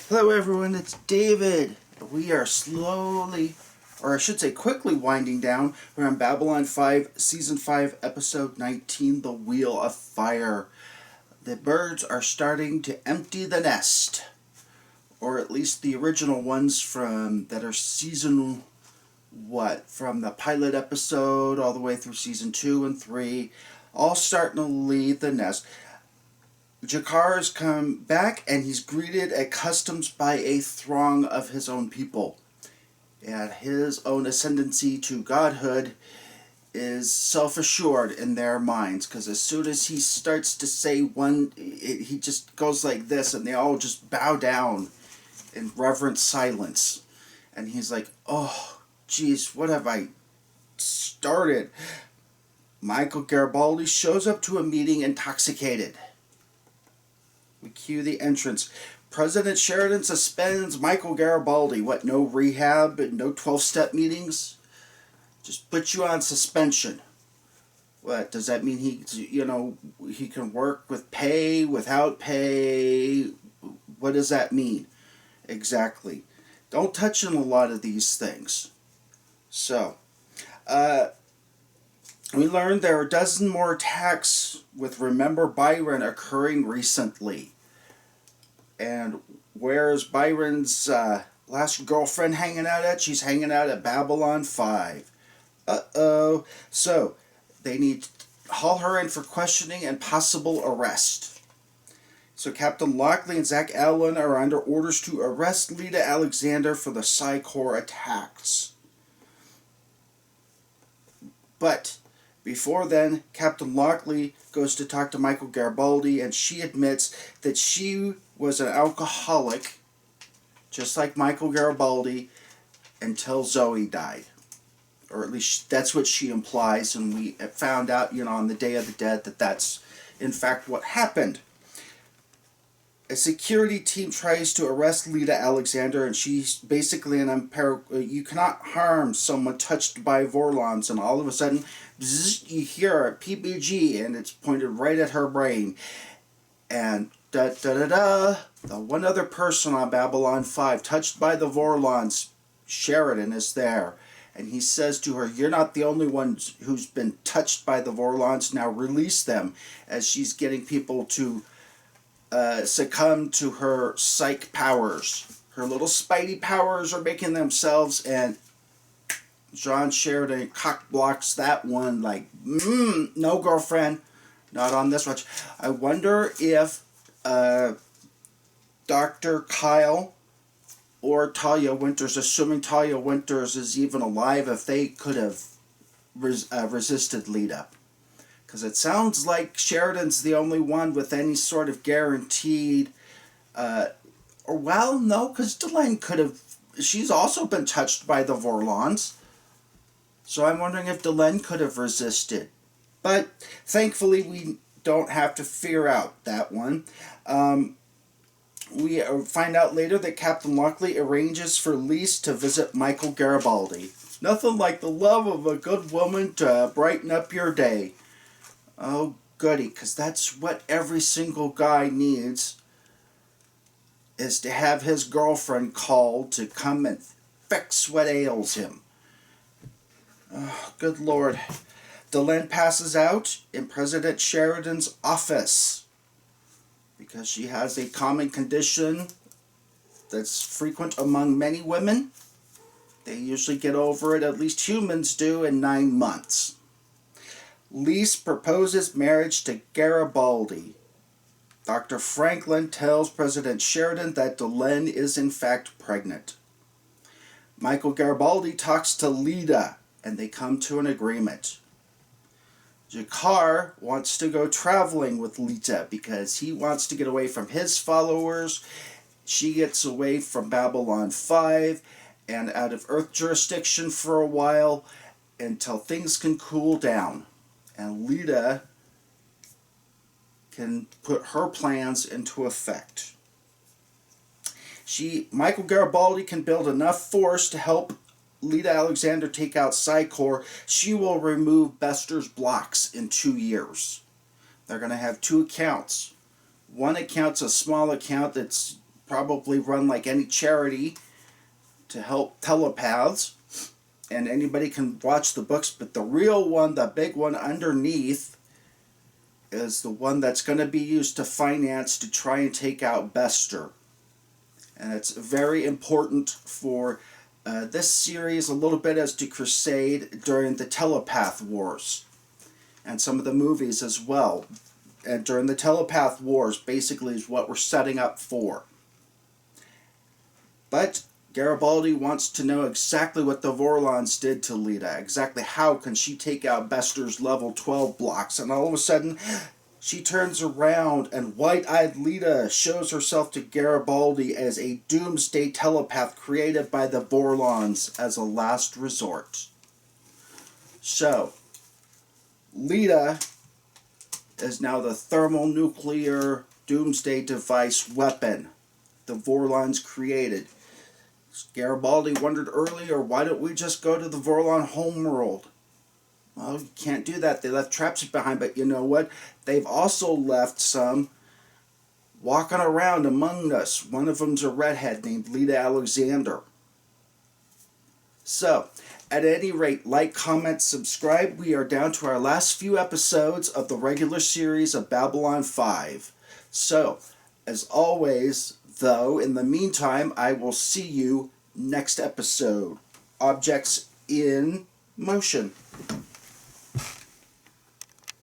Hello everyone, it's David. We are slowly, or I should say quickly winding down. We're on Babylon 5, Season 5, Episode 19, The Wheel of Fire. The birds are starting to empty the nest. Or at least the original ones that are season, from the pilot episode all the way through Season 2 and 3, all starting to leave the nest. Jakar has come back and he's greeted at customs by a throng of his own people. And his own ascendancy to godhood is self-assured in their minds, because as soon as he starts to say one, he just goes like this and they all just bow down in reverent silence. And he's like, oh, geez, what have I started? Michael Garibaldi shows up to a meeting intoxicated. We cue the entrance. President Sheridan suspends Michael Garibaldi. What, no rehab and no 12-step meetings? Just put you on suspension. What, does that mean he can work with pay, without pay? What does that mean? Exactly. Don't touch on a lot of these things. So, we learned there are a dozen more attacks with Remember Byron occurring recently. And where's Byron's last girlfriend hanging out at? She's hanging out at Babylon 5. Uh-oh. So, they need to haul her in for questioning and possible arrest. So Captain Lockley and Zach Allen are under orders to arrest Lyta Alexnder for the Psi Corps attacks. But before then, Captain Lockley goes to talk to Michael Garibaldi, and she admits that she was an alcoholic, just like Michael Garibaldi, until Zoe died. Or at least that's what she implies, and we found out, on the Day of the Dead, that that's in fact what happened. A security team tries to arrest Lyta Alexnder, and she's basically you cannot harm someone touched by Vorlons, and all of a sudden, bzz, you hear a PPG, and it's pointed right at her brain. And the one other person on Babylon 5 touched by the Vorlons, Sheridan, is there. And he says to her, you're not the only one who's been touched by the Vorlons, now release them, as she's getting people to succumb to her psych powers. Her little spidey powers are making themselves, and John Sheridan cock blocks that one like, no, girlfriend, not on this watch. I wonder if Dr. Kyle or Talia Winters, assuming Talia Winters is even alive, if they could have resisted Lyta. Because it sounds like Sheridan's the only one with any sort of guaranteed... no, because Delenn could have... She's also been touched by the Vorlons. So I'm wondering if Delenn could have resisted. But thankfully we don't have to figure out that one. We find out later that Captain Lockley arranges for Lise to visit Michael Garibaldi. Nothing like the love of a good woman to brighten up your day. Oh, goody, because that's what every single guy needs, is to have his girlfriend called to come and fix what ails him. Oh, good Lord. Delenn passes out in President Sheridan's office because she has a common condition that's frequent among many women. They usually get over it, at least humans do, in 9 months. Lise proposes marriage to Garibaldi. Dr. Franklin tells President Sheridan that Delenn is in fact pregnant. Michael Garibaldi talks to Lyta, and they come to an agreement. Jakar wants to go traveling with Lyta because he wants to get away from his followers. She gets away from Babylon 5 and out of Earth jurisdiction for a while until things can cool down. And Lyta can put her plans into effect. Michael Garibaldi can build enough force to help Lyta Alexnder take out Psi Corps. She will remove Bester's blocks in 2 years. They're going to have 2 accounts. One account's a small account that's probably run like any charity to help telepaths, and anybody can watch the books, but the real one, the big one underneath, is the one that's going to be used to finance to try and take out Bester. And it's very important for this series a little bit as to Crusade during the telepath wars, and some of the movies as well. And during the telepath wars basically is what we're setting up for. But Garibaldi wants to know exactly what the Vorlons did to Lyta. Exactly how can she take out Bester's level 12 blocks. And all of a sudden, she turns around and white-eyed Lyta shows herself to Garibaldi as a Doomsday telepath created by the Vorlons as a last resort. So, Lyta is now the thermonuclear Doomsday device weapon the Vorlons created. Garibaldi wondered earlier, why don't we just go to the Vorlon homeworld? Well, you can't do that. They left traps behind, but you know what? They've also left some walking around among us. One of them's a redhead named Lyta Alexnder. So, at any rate, like, comment, subscribe. We are down to our last few episodes of the regular series of Babylon 5. So, as always, though, in the meantime, I will see you next episode. Objects in motion.